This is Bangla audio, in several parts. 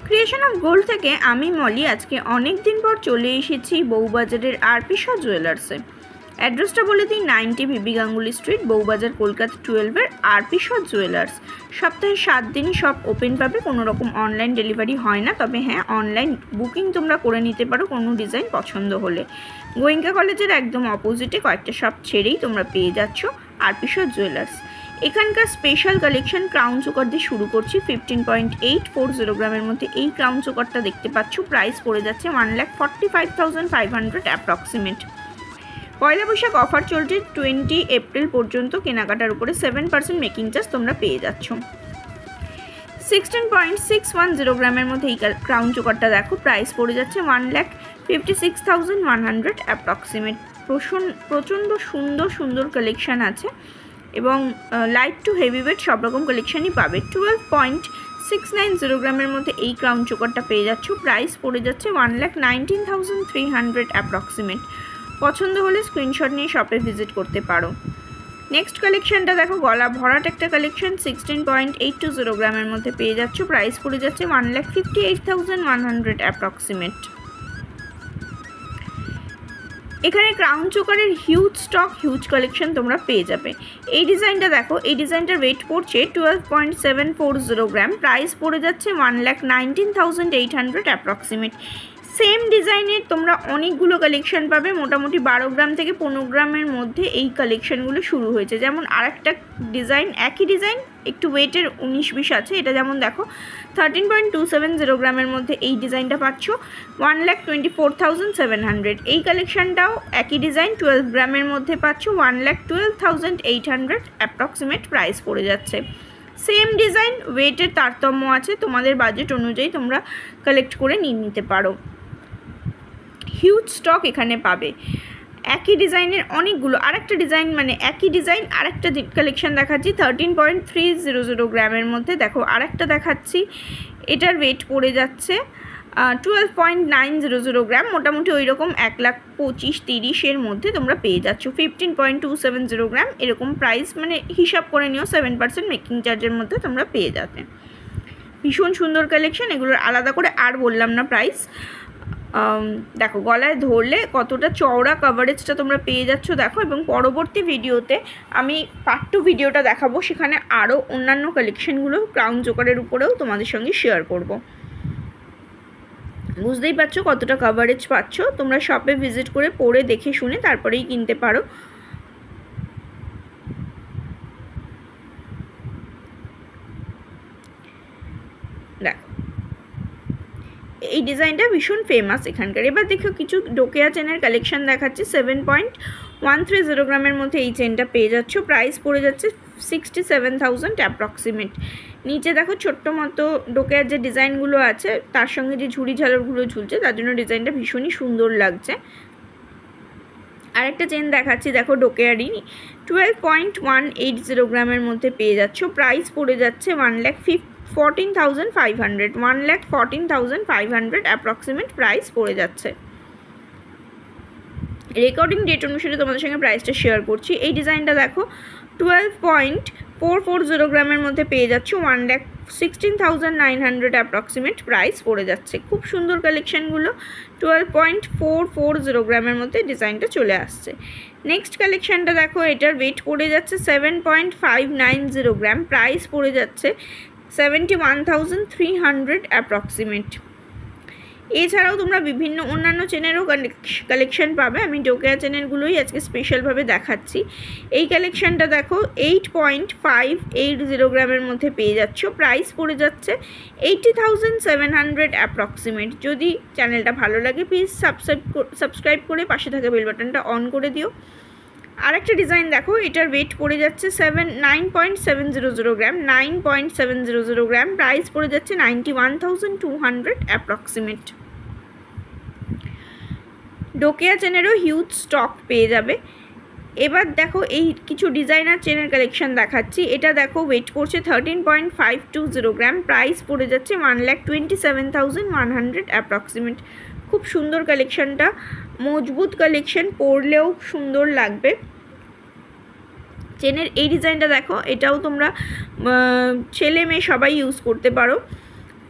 ক্রিয়েশন অফ গোল্ড থেকে আমি মলি আজকে অনেক দিন পর চলে এসেছি বউবাজারের আরপি শাহ জুয়েলার্সে। অ্যাড্রেসটা বলে দিই, 90 বিবি গাঙ্গুলি স্ট্রিট, বউবাজার, কলকাতা 12-এর আরপি শাহ জুয়েলার্স। সপ্তাহে 7 দিনই সব ওপেন পাবে, কোনো রকম অনলাইন ডেলিভারি হয় না। তবে হ্যাঁ, অনলাইন বুকিং তোমরা করে নিতে পারো কোনো ডিজাইন পছন্দ হলে। গোয়েঙ্কা কলেজের একদম অপোজিটে কয়েকটা শপ ছেড়েই তোমরা পেয়ে যাচ্ছ আরপি শাহ জুয়েলার্স। এখানকার স্পেশাল কালেকশন ক্রাউন চোকার দিয়ে শুরু করছি। 15.840 গ্রামের মধ্যে এই ক্রাউন চোকারটা দেখতে পাচ্ছ। প্রাইস পড়ে যাচ্ছে 1,45,500 অ্যাপ্রক্সিমেট। পয়লা বৈশাখ অফার চলছে 20 এপ্রিল পর্যন্ত। কেনাকাটার উপরে 7% মেকিং চার্জ তোমরা পেয়ে যাচ্ছ। 16.610 গ্রামের মধ্যে এই ক্রাউন চোকারটা দেখো, প্রাইস পড়ে যাচ্ছে 1,56,100 অ্যাপ্রক্সিমেট। প্রচণ্ড সুন্দর সুন্দর কালেকশান আছে এবং লাইট টু হেভি ওয়েট সব রকম কালেকশানই পাবে। 12.690 গ্রামের মধ্যে এই ক্রাউন চোকারটা পেয়ে যাচ্ছ। প্রাইস পড়ে যাচ্ছে 1,19,300 অ্যাপ্রক্সিমেট। পছন্দ হলে স্ক্রিনশট নিয়ে শপে ভিজিট করতে পারো। নেক্সট কালেকশানটা দেখো, গলা ভরাট একটা কালেকশন। 16.820 গ্রামের মধ্যে পেয়ে যাচ্ছ। প্রাইস পড়ে যাচ্ছে 1,58,100 অ্যাপ্রক্সিমেট। এখানে ক্রাউন চোকারের হিউজ স্টক, হিউজ কালেকশন তোমরা পেয়ে যাবে। এই ডিজাইনটা দেখো, এই ডিজাইনটার ওয়েট পড়ছে 12.740 গ্রাম। প্রাইস পড়ে যাচ্ছে 1,19,800 অ্যাপ্রক্সিমেট। সেম ডিজাইনের তোমরা অনেকগুলো কালেকশন পাবে, মোটামুটি 12 গ্রাম থেকে 15 গ্রামের মধ্যে এই কালেকশনগুলো শুরু হয়েছে। যেমন আরেকটা ডিজাইন, একই ডিজাইন একটু ওয়েটের 19-20 আছে। এটা যেমন দেখো 13.270 গ্রামের মধ্যে এই ডিজাইনটা পাচ্ছ 1,24,700। এই কালেকশনটাও একই ডিজাইন 12 গ্রামের মধ্যে পাচ্ছ 1,12,800 অ্যাপ্রক্সিমেট। প্রাইস পড়ে যাচ্ছে। সেম ডিজাইন, ওয়েটের তারতম্য আছে, তোমাদের বাজেট অনুযায়ী তোমরা কালেক্ট করে নিয়ে নিতে পারো। হিউজ স্টক এখানে পাবে। একই ডিজাইনের অনেকগুলো, আরেকটা ডিজাইন মানে একই ডিজাইন আরেকটা কালেকশন দেখাচ্ছি 13.300 গ্রামের মধ্যে। দেখো আরেকটা দেখাচ্ছি, এটার ওয়েট পড়ে যাচ্ছে 12.900 গ্রাম। মোটামুটি ওই রকম 1,25,30-এর মধ্যে তোমরা পেয়ে যাচ্ছ। 15.270 গ্রাম এরকম প্রাইস, মানে হিসাব করে নিও 7% মেকিং চার্জের মধ্যে তোমরা পেয়ে যাবে। ভীষণ সুন্দর কালেকশন, এগুলোর আলাদা করে আর বললাম না প্রাইস। দেখো গলায় ধরলে কতটা চওড়া কভারেজটা তোমরা পেয়ে যাচ্ছ দেখো। এবং পরবর্তী ভিডিওতে আমি পার্ট 2 ভিডিওটা দেখাবো, সেখানে আরও অন্যান্য কালেকশনগুলো ক্রাউন চোকারের উপরেও তোমাদের সঙ্গে শেয়ার করব। বুঝতেই পারছো কতটা কভারেজ পাচ্ছ। তোমরা শপে ভিজিট করে পরে দেখে শুনে তারপরেই কিনতে পারো। দেখো এই ডিজাইনটা ভীষণ ফেমাস এখানকার। এবার দেখো কিছু ডোকেয়া চেনের কালেকশন দেখাচ্ছি। 7.130 গ্রামের মধ্যে এই চেনটা পেয়ে যাচ্ছ। প্রাইস পড়ে যাচ্ছে 67,000 অ্যাপ্রক্সিমেট। নিচে দেখো ছোট্ট মতো ডোকেয়ার যে ডিজাইনগুলো আছে তার সঙ্গে যে ঝুড়ি ঝালরগুলো ঝুলছে, তার জন্য ডিজাইনটা ভীষণই সুন্দর লাগছে। আরেকটা চেন দেখাচ্ছি দেখো, ডোকেয়ারই 12.180 গ্রামের মধ্যে পেয়ে যাচ্ছ। প্রাইস পড়ে যাচ্ছে 1,14,500 1,14,500 অ্যাপ্রক্সিমেট প্রাইস পড়ে যাচ্ছে। রেকর্ডিং ডেট অনুসারে তোমাদের সঙ্গে প্রাইসটা শেয়ার করছি। এই ডিজাইনটা দেখো 12.440 গ্রামের মধ্যে পেয়ে যাচ্ছ। 1,16,900 অ্যাপ্রক্সিমেট প্রাইস পড়ে যাচ্ছে। খুব সুন্দর কালেকশানগুলো। 12.440 গ্রামের মধ্যে ডিজাইনটা চলে আসছে। নেক্সট কালেকশানটা দেখো, এটার ওয়েট পড়ে যাচ্ছে 7.590 গ্রাম। প্রাইস পড়ে যাচ্ছে 71,300 অ্যাপ্রক্সিমেট। এছাড়াও তোমরা বিভিন্ন অন্যান্য চেনেরও কালেকশন পাবে। আমি ডোকেয়া চেনেরগুলোই আজকে স্পেশালভাবে দেখাচ্ছি। এই কালেকশানটা দেখো 8.580 গ্রামের মধ্যে পেয়ে যাচ্ছ। প্রাইস পড়ে যাচ্ছে 80,700 অ্যাপ্রক্সিমেট। যদি চ্যানেলটা ভালো লাগে প্লিজ সাবস্ক্রাইব করে পাশে থাকা বেল বাটনটা অন করে দিও। আরেকটা ডিজাইন দেখো, এটার ওয়েট পড়ে যাচ্ছে 9.700 গ্রাম 9.700 গ্রাম। প্রাইস পড়ে যাচ্ছে 91,200 অ্যাপ্রক্সিমেট। ডোকেয়া চেনেরও হিউজ স্টক পেয়ে যাবে। এবার দেখো এই কিছু ডিজাইনার চেনের কালেকশন দেখাচ্ছি। এটা দেখো ওয়েট পড়ছে 13.520 গ্রাম। প্রাইস পড়ে যাচ্ছে 1,27,100 অ্যাপ্রক্সিমেট। খুব সুন্দর কালেকশনটা, মজবুত কালেকশন, পরলেও সুন্দর লাগবে। চেনের এই ডিজাইনটা দেখো, এটাও তোমরা ছেলে মেয়ে সবাই ইউজ করতে পারো।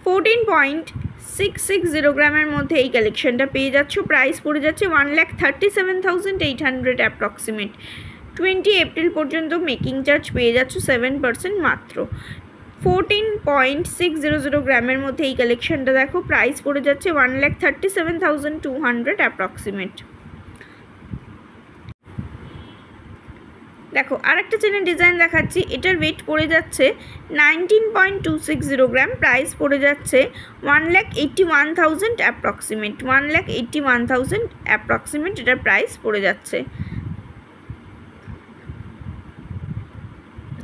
14.660 গ্রামের মধ্যে এই কালেকশনটা পেয়ে যাচ্ছ। প্রাইস পড়ে যাচ্ছে 1,37,800 অ্যাপ্রক্সিমেট। 20 এপ্রিল পর্যন্ত মেকিং চার্জ পেয়ে যাচ্ছ 7% মাত্র। 14.600 গ্রামের মধ্যে এই কালেকশনটা দেখো, প্রাইস পড়ে যাচ্ছে 1,37,200 অ্যাপ্রক্সিমেট। দেখো আরেকটা চেনের ডিজাইন দেখাচ্ছি, এটার ওয়েট পড়ে যাচ্ছে 19.260 গ্রাম, প্রাইস পড়ে যাচ্ছে 1,81,000 অ্যাপ্রক্সিমেট। 1,81,000 অ্যাপ্রক্সিমেট এটার প্রাইস পড়ে যাচ্ছে।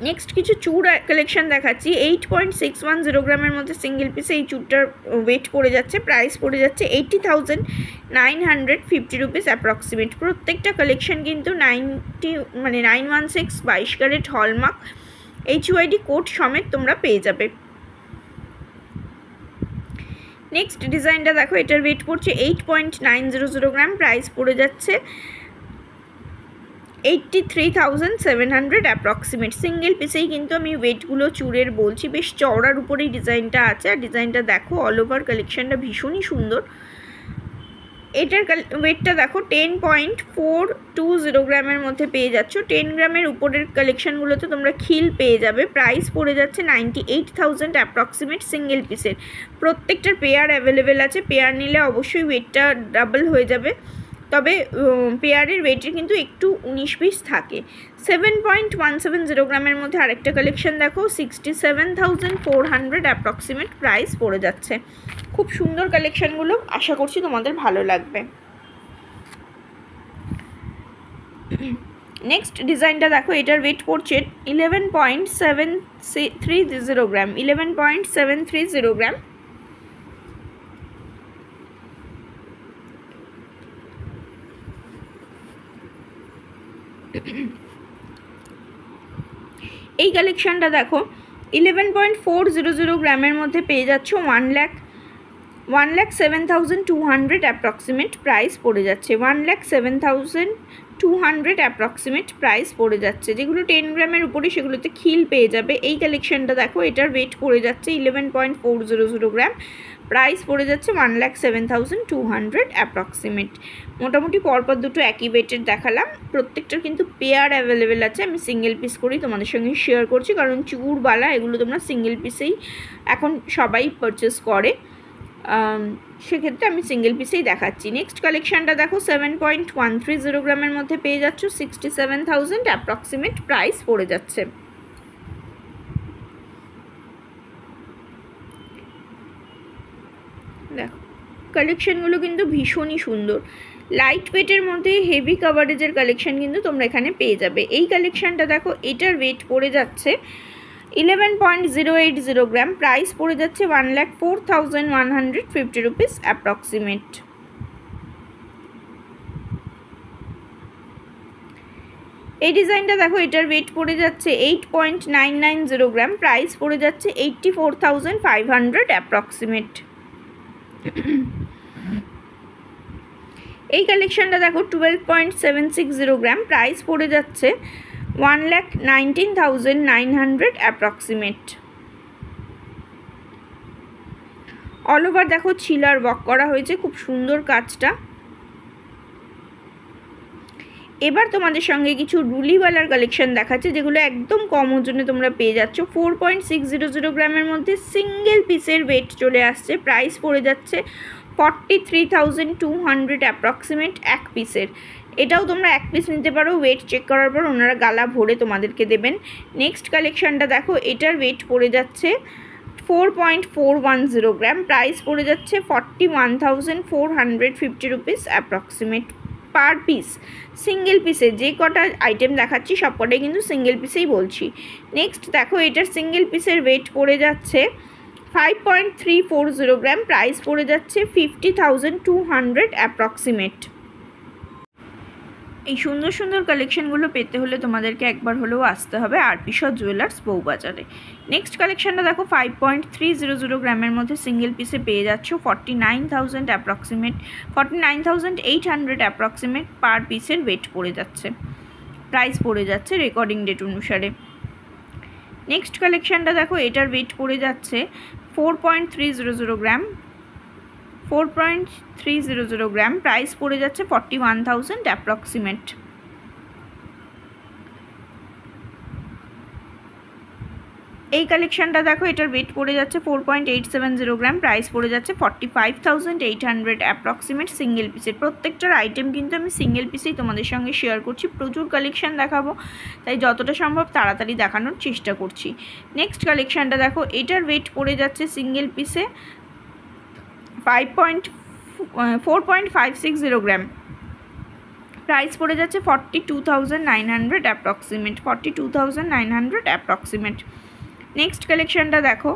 নেক্সট কিছু চুড় কালেকশন দেখাচ্ছি। 8.610 গ্রামের মধ্যে সিঙ্গেল পিসে এই চুড়টার ওয়েট পড়ে যাচ্ছে, প্রাইস পড়ে যাচ্ছে 80,950 রুপিস অ্যাপ্রক্সিমেট। প্রত্যেকটা কালেকশন কিন্তু 916 22 ক্যারেট হলমার্ক HUID কোড সমেত তোমরা পেয়ে যাবে। নেক্সট ডিজাইনটা দেখো, এটার ওয়েট পড়ছে 8.900 গ্রাম, প্রাইস পড়ে যাচ্ছে 83,700 অ্যাপ্রক্সিমেট। সিঙ্গেল পিসেই কিন্তু আমি ওয়েটগুলো চুড়ের বলছি, বেশ চওড়ার উপরেই ডিজাইনটা আছে। আর ডিজাইনটা দেখো, অল ওভার কালেকশনটা ভীষণই সুন্দর। এটার ওয়েটটা দেখো 10.420 গ্রামের মধ্যে পেয়ে যাচ্ছ। 10 গ্রামের উপরের কালেকশনগুলোতে তোমরা খিল পেয়ে যাবে। প্রাইস পড়ে যাচ্ছে 98,000 অ্যাপ্রক্সিমেট সিঙ্গেল পিসের। প্রত্যেকটার পেয়ার অ্যাভেলেবেল আছে, পেয়ার নিলে অবশ্যই ওয়েটটা ডাবল হয়ে যাবে, তবে পেয়ারের ওয়েটের কিন্তু একটু 19 পিস থাকে। 7.170 গ্রামের মধ্যে আরেকটা কালেকশন দেখো, 67,400 অ্যাপ্রক্সিমেট প্রাইস পড়ে যাচ্ছে। খুব সুন্দর কালেকশনগুলো, আশা করছি তোমাদের ভালো লাগবে। নেক্সট ডিজাইনটা দেখো, এটার ওয়েট পড়ছে 11.730 গ্রাম। 11.730 গ্রাম। এই কালেকশনটা দেখো 11.400 গ্রামের মধ্যে পেয়ে যাচ্ছ। 1,07,200 অ্যাপ্রক্সিমেট প্রাইস পড়ে যাচ্ছে। 1,07,200 অ্যাপ্রক্সিমেট প্রাইস পড়ে যাচ্ছে। যেগুলো 10 গ্রামের উপরে সেগুলোতে খিল পেয়ে যাবে। এই কালেকশনটা দেখো, এটার ওয়েট পড়ে যাচ্ছে 11.400 গ্রাম, প্রাইস পড়ে যাচ্ছে 1,07,200 অ্যাপ্রক্সিমেট। মোটামুটি পরপর দুটো একই ওয়েটের দেখালাম। প্রত্যেকটার কিন্তু পেয়ার অ্যাভেলেবেল আছে। আমি সিঙ্গেল পিস করেই তোমাদের সঙ্গে শেয়ার করছি, কারণ চুড়বালা এগুলো তোমরা সিঙ্গেল পিসেই এখন সবাই পারচেস করে, সেক্ষেত্রে আমি সিঙ্গেল পিসেই দেখাচ্ছি। নেক্সট কালেকশনটা দেখো, 7.130 গ্রামের মধ্যে পেয়ে যাচ্ছ। 67,000 অ্যাপ্রক্সিমেট প্রাইস পড়ে যাচ্ছে। দেখো কালেকশনগুলো কিন্তু ভীষণই সুন্দর। লাইট ওয়েটের মধ্যে হেভি কাভারেজের কালেকশন কিন্তু তোমরা এখানে পেয়ে যাবে। এই কালেকশনটা দেখো, এটার ওয়েট পড়ে যাচ্ছে 11.080 গ্রাম, প্রাইস পড়ে যাচ্ছে 1,04,150 রুপিস অ্যাপ্রক্সিমেট। এই ডিজাইনটা দেখো, এটার ওয়েট পড়ে যাচ্ছে 8.990 গ্রাম, প্রাইস পড়ে যাচ্ছে 84,500 অ্যাপ্রক্সিমেট। এই কালেকশনটা দেখো 12.760 গ্রাম, প্রাইস পড়ে যাচ্ছে 1,19,900 অ্যাপ্রক্সিমেট। অল ওভার দেখো ছিলার ওয়ার্ক করা হয়েছে, খুব সুন্দর কাজটা। এবার তোমাদের সঙ্গে কিছু রুলিওয়ালার কালেকশন দেখাচ্ছে, যেগুলো একদম কম ওজনে তোমরা পেয়ে যাচ্ছ। 4.600 গ্রামের মধ্যে সিঙ্গেল পিসের ওয়েট চলে আসছে। প্রাইস পড়ে যাচ্ছে 43,200 অ্যাপ্রক্সিমেট এক পিসের। এটাও তোমরা এক পিস নিতে পারো, ওয়েট চেক করার পর ওনারা গালা ভরে তোমাদেরকে দেবেন। নেক্সট কালেকশনটা দেখো, এটার ওয়েট পড়ে যাচ্ছে 4.410 গ্রাম, প্রাইস পড়ে যাচ্ছে 41,450 rupees approximate per piece. Single পিসে যে কটা আইটেম দেখাচ্ছি সব কটাই কিন্তু সিঙ্গেল পিসেই বলছি। নেক্সট দেখো, এটার সিঙ্গেল পিসের ওয়েট পড়ে যাচ্ছে 5.340 গ্রাম, প্রাইস পড়ে যাচ্ছে 50,200 অ্যাপ্রক্সিমেট। এই সুন্দর সুন্দর কালেকশনগুলো পেতে হলে তোমাদেরকে একবার হলেও আসতে হবে আরপিসর জুয়েলার্স বউবাজারে। নেক্সট কালেকশনটা দেখো, 5.300 গ্রামের মধ্যে সিঙ্গেল পিসে পেয়ে যাচ্ছ। 49,000 অ্যাপ্রক্সিমেট, 49,800 অ্যাপ্রক্সিমেট পার পিসের ওয়েট পড়ে যাচ্ছে, প্রাইস পড়ে যাচ্ছে রেকর্ডিং ডেট অনুসারে। নেক্সট কালেকশনটা দেখো, এটার ওয়েট পড়ে যাচ্ছে 4.300 গ্রাম, 4.300 গ্রাম, প্রাইস পড়ে যাচ্ছে 41,000 অ্যাপ্রক্সিমেট। এই কালেকশনটা দেখো, এটার ওয়েট পড়ে যাচ্ছে 4.870 গ্রাম, প্রাইস পড়ে যাচ্ছে 45,800 অ্যাপ্রক্সিমেট সিঙ্গেল পিসের। প্রত্যেকটার আইটেম কিন্তু আমি সিঙ্গেল পিসেই তোমাদের সঙ্গে শেয়ার করছি, প্রচুর কালেকশন দেখাবো তাই যতটা সম্ভব তাড়াতাড়ি দেখানোর চেষ্টা করছি। নেক্সট কালেকশনটা দেখো, এটার ওয়েট পড়ে যাচ্ছে সিঙ্গেল পিসে 4.560 গ্রাম, প্রাইস পড়ে যাচ্ছে 42,900 অ্যাপ্রক্সিমেট, 42,900 অ্যাপ্রক্সিমেট। নেক্সট কালেকশনটা দেখো,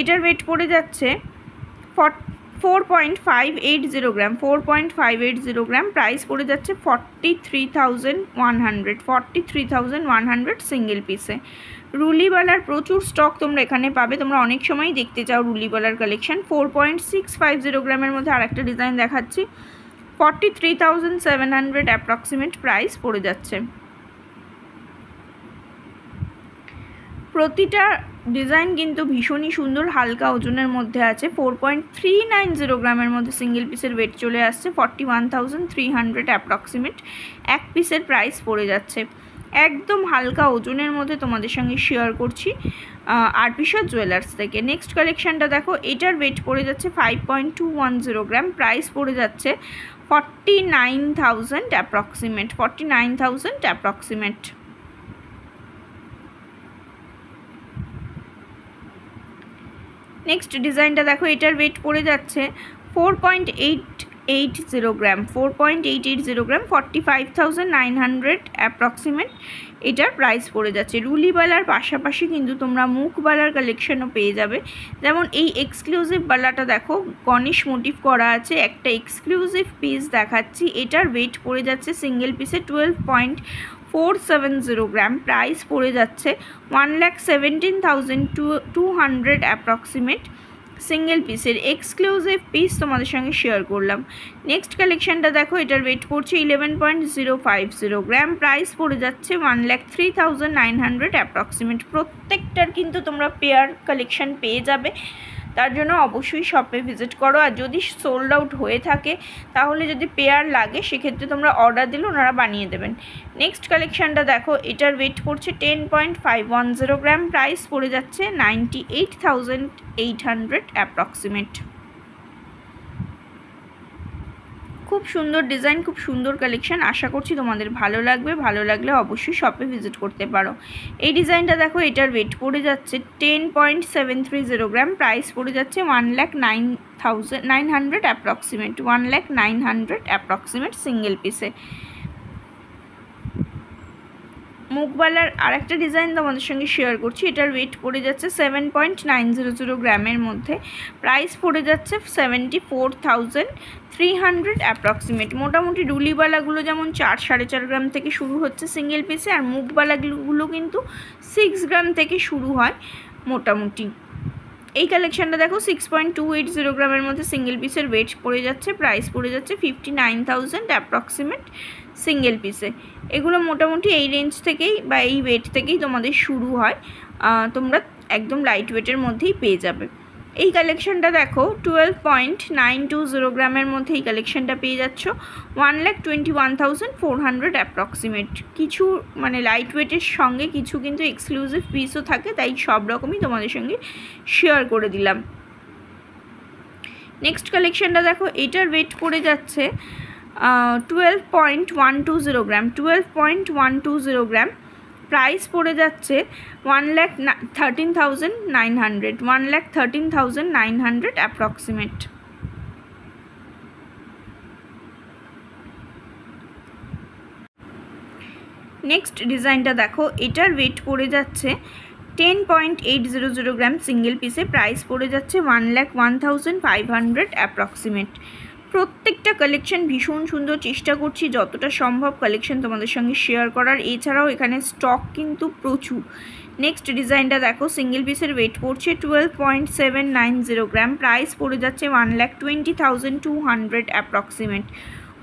এটার ওয়েট পড়ে যাচ্ছে 4.580 গ্রাম, 4.580 গ্রাম, প্রাইস পড়ে যাচ্ছে 43,100, 43,100 সিঙ্গেল পিসে। রুলিওয়ালার প্রচুর স্টক তোমরা এখানে পাবে, তোমরা অনেক সময়ই দেখতে চাও রুলিওয়ালার কালেকশন। 4.650 গ্রামের মধ্যে আর একটা ডিজাইন দেখাচ্ছি, 43,700 অ্যাপ্রক্সিমেট প্রাইস পড়ে যাচ্ছে। প্রতিটা ডিজাইন কিন্তু ভীষণই সুন্দর, হালকা ওজনের মধ্যে আছে। 4.390 গ্রামের মধ্যে সিঙ্গেল পিসের ওয়েট চলে আসছে, 41,300 অ্যাপ্রক্সিমেট এক পিসের প্রাইস পড়ে যাচ্ছে। একদম হালকা ওজনের মধ্যে তোমাদের সঙ্গে শেয়ার করছি আরপিশা জুয়েলার্স থেকে। নেক্সট কালেকশনটা দেখো, এটার ওয়েট পড়ে যাচ্ছে 5.210 গ্রাম, প্রাইস পড়ে যাচ্ছে 49,000 অ্যাপ্রক্সিমেট, 49,000 অ্যাপ্রক্সিমেট। নেক্সট ডিজাইনটা দেখো, এটার ওয়েট পড়ে যাচ্ছে 4.880 গ্রাম, 4.880 গ্রাম, 45,900 অ্যাপ্রক্সিমেট এটার প্রাইস পড়ে যাচ্ছে। রুলিওয়ালার পাশাপাশি কিন্তু তোমরা মুখবালার কালেকশনও পেয়ে যাবে, যেমন এই এক্সক্লুসিভ বালাটা দেখো, গণেশ মোটিভ করা আছে, একটা এক্সক্লুসিভ পিস দেখাচ্ছি। এটার ওয়েট পড়ে যাচ্ছে সিঙ্গেল পিসে 12.470 গ্রাম, প্রাইস পড়ে যাচ্ছে 1,17,200 অ্যাপ্রক্সিমেট সিঙ্গেল পিসের। এক্সক্লুসিভ পিস তোমাদের সঙ্গে শেয়ার করলাম। নেক্সট কালেকশনটা দেখো, এটার ওয়েট পড়ছে 11.050 গ্রাম, প্রাইস পড়ে যাচ্ছে 1,03,900 অ্যাপ্রক্সিমেট। প্রত্যেকটার কিন্তু তোমরা পেয়ার কালেকশন পেয়ে যাবে, তার জন্য অবশ্যই শপে ভিজিট করো। আর যদি সোল্ড আউট হয়ে থাকে তাহলে যদি পেয়ার লাগে সেক্ষেত্রে তোমরা অর্ডার দিলে ওনারা বানিয়ে দেবেন। নেক্সট কালেকশনটা দেখো, এটার ওয়েট পড়ছে 10.510 গ্রাম, প্রাইস পড়ে যাচ্ছে 98,800 অ্যাপ্রক্সিমেট। খুব সুন্দর ডিজাইন, খুব সুন্দর কালেকশন, আশা করছি তোমাদের ভালো লাগবে। ভালো লাগলে অবশ্যই শপে ভিজিট করতে পারো। এই ডিজাইনটা দেখো, এটার ওয়েট পড়ে যাচ্ছে 10.730 গ্রাম, প্রাইস পড়ে যাচ্ছে 1,09,900 অ্যাপ্রক্সিমেট, 1,09,900 অ্যাপ্রক্সিমেট সিঙ্গেল পিসে। মুখবালার আর একটা ডিজাইন তোমাদের সঙ্গে শেয়ার করছি, এটার ওয়েট পড়ে যাচ্ছে 7.900 গ্রামের মধ্যে, প্রাইস পড়ে যাচ্ছে 74,300 অ্যাপ্রক্সিমেট। মোটামুটি রুলিবালাগুলো যেমন 4-4.5 গ্রাম থেকে শুরু হচ্ছে সিঙ্গেল পিসে, আর মুখবালাগুলো কিন্তু 6 গ্রাম থেকে শুরু হয় মোটামুটি। এই কালেকশনটা দেখো, 6.280 গ্রামের মধ্যে সিঙ্গেল পিসের ওয়েট পড়ে যাচ্ছে, প্রাইস পড়ে যাচ্ছে 59,000 অ্যাপ্রক্সিমেট সিঙ্গেল পিসে। এগুলো মোটামুটি এই রেঞ্জ থেকেই বা এই ওয়েট থেকেই তোমাদের শুরু হয়, তোমরা একদম লাইট ওয়েটের মধ্যেই পেয়ে যাবে। এই কালেকশনটা দেখো, 12.920 গ্রামের মধ্যে এই কালেকশনটা পেয়ে যাচ্ছ, 1,21,400 অ্যাপ্রক্সিমেট। কিছু মানে লাইট ওয়েটের সঙ্গে কিছু কিন্তু এক্সক্লুসিভ পিসও থাকে, তাই সব রকমই তোমাদের সঙ্গে শেয়ার করে দিলাম। নেক্সট কালেকশনটা দেখো, এটার ওয়েট পড়ে যাচ্ছে 12.120 গ্রাম, 12.120 গ্রাম, প্রাইস পড়ে যাচ্ছে 1,13,900, 1,13,900 অ্যাপ্রক্সিমেট। নেক্সট ডিজাইনটা দেখো, এটার ওয়েট পড়ে যাচ্ছে 10.800 গ্রাম সিঙ্গেল পিসে, প্রাইস পড়ে যাচ্ছে 1,01,500 অ্যাপ্রক্সিমেট। প্রত্যেকটা কালেকশন ভীষণ সুন্দর, চেষ্টা করছি যতটা সম্ভব কালেকশন তোমাদের সঙ্গে শেয়ার করার। এছাড়াও এখানে স্টক কিন্তু প্রচুর। নেক্সট ডিজাইনটা দেখো, সিঙ্গেল পিসের ওয়েট পড়ছে 12.790 গ্রাম, প্রাইস পড়ে যাচ্ছে 1,20,200 অ্যাপ্রক্সিমেট।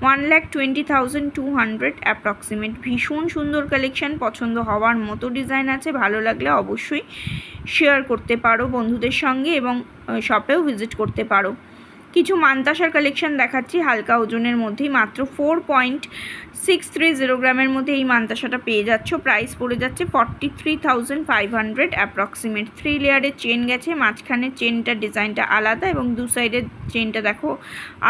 1,20,200 অ্যাপ্রক্সিমেট। ভীষণ সুন্দর কালেকশান, পছন্দ হওয়ার মতো ডিজাইন আছে। ভালো লাগলে অবশ্যই শেয়ার করতে পারো বন্ধুদের সঙ্গে এবং শপেও ভিজিট করতে পারো। কিছু মানতাসার কালেকশন দেখাচ্ছি হালকা ওজনের মধ্যেই, মাত্র 4.630 গ্রামের মধ্যে এই মানতাসাটা পেয়ে যাচ্ছ। প্রাইস পড়ে যাচ্ছে 43,500 অ্যাপ্রক্সিমেট। 3 লেয়ারের চেন গেছে, মাঝখানের চেনটার ডিজাইনটা আলাদা এবং দু সাইডের চেনটা দেখো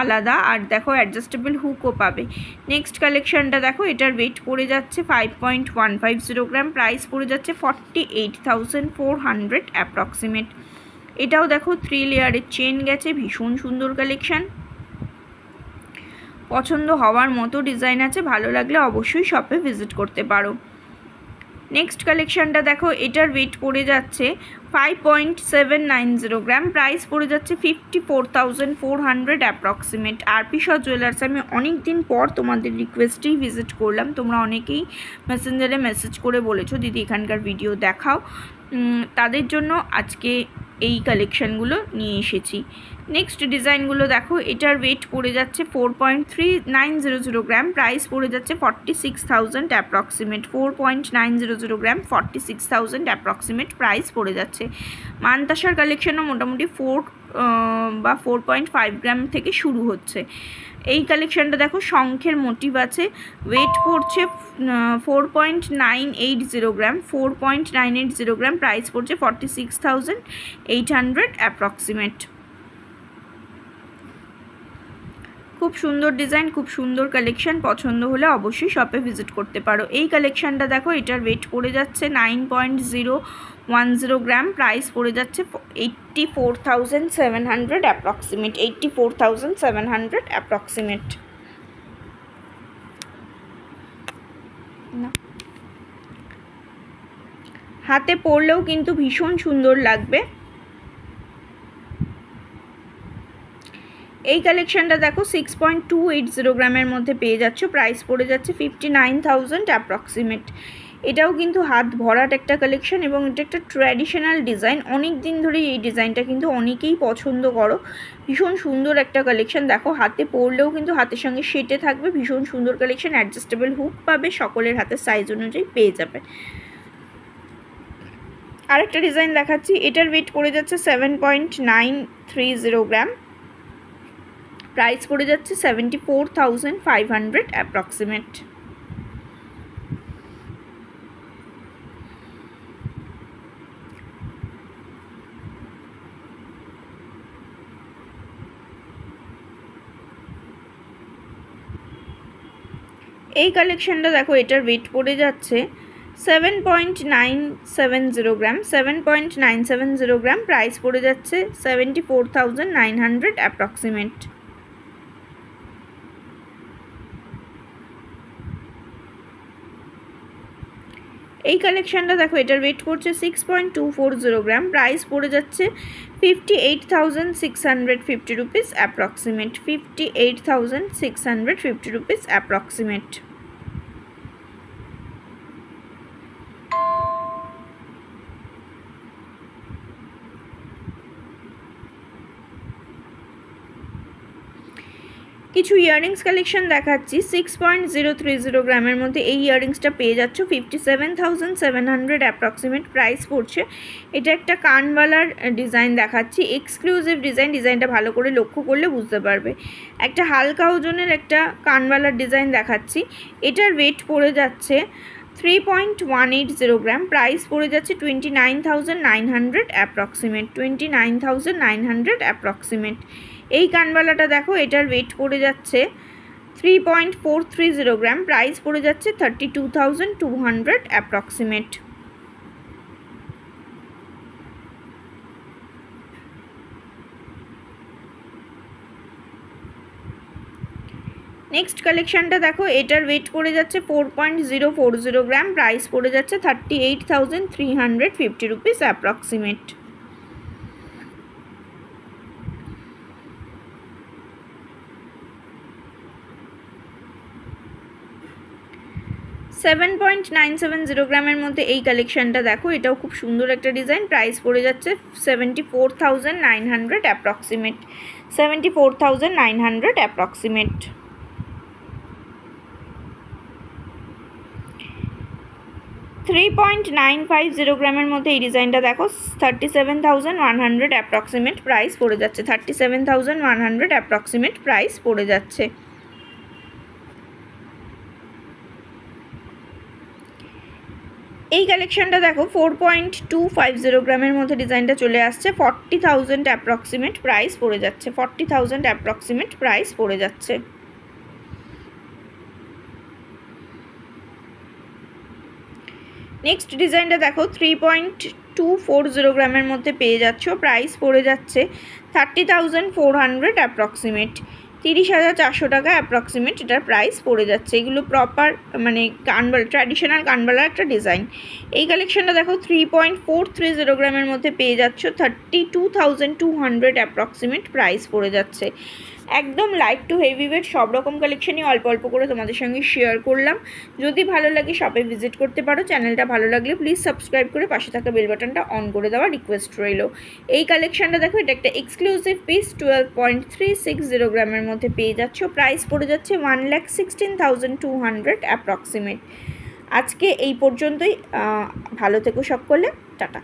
আলাদা, আর দেখো অ্যাডজাস্টেবল হুকও পাবে। নেক্সট কালেকশনটা দেখো, এটার ওয়েট পড়ে যাচ্ছে 5.150 গ্রাম। প্রাইস পড়ে যাচ্ছে 48,400 অ্যাপ্রক্সিমেট। এটাও দেখো 3 লেয়ারের চেন গেছে, ভীষণ সুন্দর কালেকশান, পছন্দ হওয়ার মতো ডিজাইন আছে। ভালো লাগলে অবশ্যই শপে ভিজিট করতে পারো। নেক্সট কালেকশানটা দেখো, এটার ওয়েট পড়ে যাচ্ছে 5.790 গ্রাম। প্রাইস পড়ে যাচ্ছে 54,400 অ্যাপ্রক্সিমেট। আরপিশা জুয়েলার্স আমি অনেক দিন পর তোমাদের রিকোয়েস্টেই ভিজিট করলাম। তোমরা অনেকেই মেসেঞ্জারে মেসেজ করে বলেছো দিদি এখানকার ভিডিও দেখাও, তাদের জন্য আজকে এই কালেকশানগুলো নিয়ে এসেছি। নেক্সট ডিজাইনগুলো দেখো, এটার ওয়েট পড়ে যাচ্ছে 4.3900 গ্রাম। প্রাইস পড়ে যাচ্ছে 46,000 অ্যাপ্রক্সিমেট। 4.900 গ্রাম, 46,000 অ্যাপ্রক্সিমেট প্রাইস পড়ে যাচ্ছে। মানতাসার কালেকশানও মোটামুটি 4 বা 4.5 গ্রাম থেকে শুরু হচ্ছে। এই কালেকশানটা দেখো শঙ্খের মোটিভ আছে, ওয়েট পড়ছে 4.980 গ্রাম। 4.980 গ্রাম, প্রাইস পড়ছে 46,800 অ্যাপ্রক্সিমেট। খুব সুন্দর ডিজাইন, খুব সুন্দর কালেকশান, পছন্দ হলে অবশ্যই শপে ভিজিট করতে পারো। এই কালেকশানটা দেখো, এটার ওয়েট পড়ে যাচ্ছে 9.010 গ্রাম। প্রাইস পড়ে যাচ্ছে 84,700 অ্যাপ্রক্সিমেট। 84,700 অ্যাপ্রক্সিমেট। হাতে পরলেও কিন্তু ভীষণ সুন্দর লাগবে। এই কালেকশানটা দেখো 6.280 গ্রামের মধ্যে পেয়ে যাচ্ছ। প্রাইস পড়ে যাচ্ছে 59,000 অ্যাপ্রক্সিমেট। এটাও কিন্তু হাত ভরাট একটা কালেকশান এবং এটা একটা ট্র্যাডিশনাল ডিজাইন। অনেক দিন ধরে এই ডিজাইনটা কিন্তু অনেকেই পছন্দ করো। ভীষণ সুন্দর একটা কালেকশান, দেখো হাতে পরলেও কিন্তু হাতের সঙ্গে সেটে থাকবে। ভীষণ সুন্দর কালেকশান, অ্যাডজাস্টেবল হুক পাবে, সকলের হাতের সাইজ অনুযায়ী পেয়ে যাবে। আরেকটা ডিজাইন দেখাচ্ছি, এটার ওয়েট পড়ে যাচ্ছে 7.930 গ্রাম। প্রাইস পড়ে যাচ্ছে 74,500 অ্যাপ্রক্সিমেট। এই কালেকশানটা দেখো, এটার ওয়েট পড়ে যাচ্ছে 7.970 গ্রাম। 7.970 গ্রাম, প্রাইস পড়ে যাচ্ছে 74,900 অ্যাপ্রক্সিমেট। এই কালেকশানটা দেখো, এটার ওয়েট করছে 6.240 গ্রাম। প্রাইস পড়ে যাচ্ছে 58,650 রুপিস অ্যাপ্রক্সিমেট। 58,650 rupees approximate. কিছু ইয়াররিংস কালেকশন দেখাচ্ছি 6.030 গ্রামের মধ্যে। এই ইয়াররিংসটা পেয়ে যাচ্ছ 57,700 অ্যাপ্রক্সিমেট প্রাইস পড়ছে। এটা একটা কানওয়ালার ডিজাইন দেখাচ্ছি, এক্সক্লুসিভ ডিজাইন। ডিজাইনটা ভালো করে লক্ষ্য করলে বুঝতে পারবে। একটা হালকা ওজনের একটা কানওয়ালার ডিজাইন দেখাচ্ছি। এটার ওয়েট পড়ে যাচ্ছে 3.180 গ্রাম। প্রাইস পড়ে যাচ্ছে 29,900 অ্যাপ্রক্সিমেট। 29,900 অ্যাপ্রক্সিমেট। এই কানবালাটা দেখো, এটার ওয়েট পড়ে যাচ্ছে 3.430 গ্রাম। প্রাইস পড়ে যাচ্ছে 32,200 অ্যাপ্রক্সিমেট। নেক্সট কালেকশানটা দেখো, এটার ওয়েট পড়ে যাচ্ছে 4.040 গ্রাম। প্রাইস পড়ে যাচ্ছে 38,350 রুপিস অ্যাপ্রক্সিমেট। 7.970 গ্রামের মধ্যে এই কালেকশানটা দেখো, এটাও খুব সুন্দর একটা ডিজাইন। প্রাইস পড়ে যাচ্ছে 74,900 অ্যাপ্রক্সিমেট। 74,900 অ্যাপ্রক্সিমেট। 3.950 গ্রামের মধ্যে এই ডিজাইনটা দেখো 37,100 অ্যাপ্রক্সিমেট প্রাইস পড়ে যাচ্ছে, 37,100 অ্যাপ্রক্সিমেট প্রাইস পড়ে যাচ্ছে। এই কালেকশনটা দেখো 4.250 গ্রামের মধ্যে ডিজাইনটা চলে আসছে, 40,000 অ্যাপ্রক্সিমেট প্রাইস পড়ে যাচ্ছে, 40,000 অ্যাপ্রক্সিমেট প্রাইস পড়ে যাচ্ছে। নেক্সট ডিজাইনটা দেখো 3.240 গ্রামের মধ্যে পেয়ে যাচ্ছ, প্রাইস পড়ে যাচ্ছে 30,400 অ্যাপ্রক্সিমেট, 30,400 টাকা অ্যাপ্রক্সিমেট এটার প্রাইস পড়ে যাচ্ছে। এগুলো প্রপার মানে কানবালা, ট্র্যাডিশনাল কানবালার একটা ডিজাইন। এই কালেকশনটা দেখো 3.430 গ্রামের মধ্যে পেয়ে যাচ্ছ, 32,200 অ্যাপ্রক্সিমেট প্রাইস পড়ে যাচ্ছে। একদম লাইট টু হেভি ওয়েট সব রকম কালেকশনই অল্প অল্প করে তোমাদের সঙ্গে শেয়ার করলাম। যদি ভালো লাগে শপে ভিজিট করতে পারো। চ্যানেলটা ভালো লাগলে প্লিজ সাবস্ক্রাইব করে পাশে থাকা বেল বাটনটা অন করে দেওয়া রিকোয়েস্ট রইল। এই কালেকশনটা দেখো, এটা একটা এক্সক্লুসিভ পিস, 12.360 গ্রামের মধ্যে পেয়ে যাচ্ছ, প্রাইস পড়ে যাচ্ছে 1,16,200 অ্যাপ্রক্সিমেট। আজকে এই পর্যন্তই, ভালো থেকো সকলে, টাটা।